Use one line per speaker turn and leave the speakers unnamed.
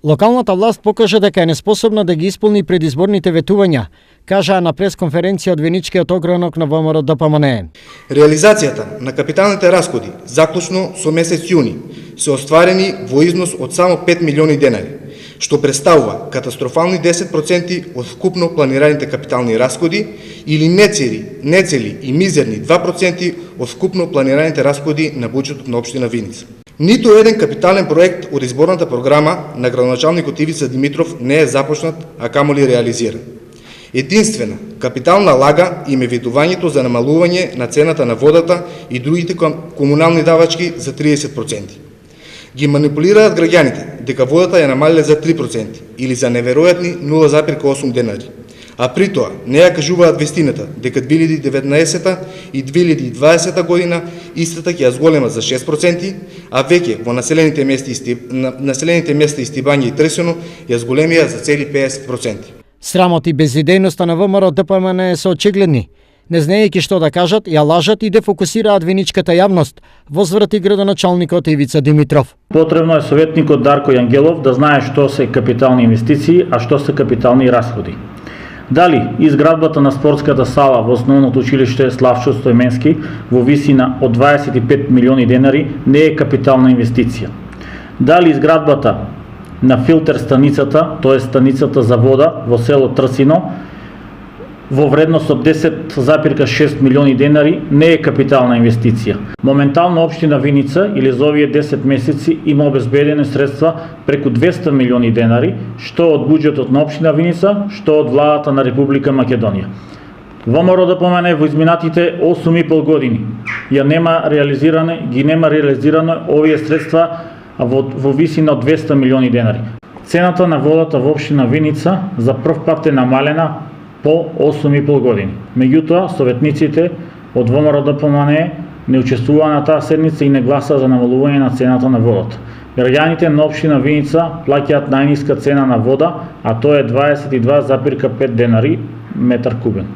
Локалната власт покажа дека е неспособна да ги исполни предизборните ветувања, кажаа на пресконференција од Виничкиот огранок на ВМРО ДПМНЕ.
Реализацијата на капиталните расходи, заклучно со месец јуни, се остварени во износ од само 5 милиони денари, што представува катастрофални 10% од вкупно планираните капитални расходи или нецели и мизерни 2% од вкупно планираните расходи на буџетот на општина Виница. Ниту еден капитален проект од изборната програма на градоначалникот Ивица Димитров не е започнат, а камоли реализиран. Единствена капитална лага им е ветувањето за намалување на цената на водата и другите комунални давачки за 30%. Ги манипулираат граѓаните дека водата ја намалиле за 3% или за неверојатни 0,8 денари. А при тоа не ја кажуваат вестината дека 2019 и 2020 година истата ќе ја зголема за 6%, а веќе во населените места Истибање и Тресено ја зголемија за цели 50%.
Срамот и безидејноста на ВМРО ДПМНЕ се очигледни. Не знаејќи што да кажат, ја лажат и дефокусираат виничката јавност, возврати градоначалникот Ивица Димитров.
Потребно е советникот Дарко Јангелов да знае што се капитални инвестиции, а што се капитални расходи. Дали изградбата на спортската сала во основното училиште Славчо Стојменски во висина од 25 милиони денари не е капитална инвестиција? Дали изградбата на филтер станицата, т.е. станицата за вода во село Трсино, во вредност од 10,6 милиони денари не е капитална инвестиција? Моментално општина Виница или за овие 10 месеци има обезбедени средства преку 200 милиони денари, што од буџетот на општина Виница, што од владата на Република Македонија. ВМРО ДПМНЕ во изминатите 8,5 години ги нема реализирано овие средства во висина од 200 милиони денари. Цената на водата во општина Виница за прв пат е намалена по 8,5 години. Меѓутоа, советниците од ВМРО ДПМНЕ не учествуваа на таа седница и не гласаа за намалување на цената на водата. Граѓаните на општина Виница плаќаат најниска цена на вода, а тоа е 22,5 денари метар кубен.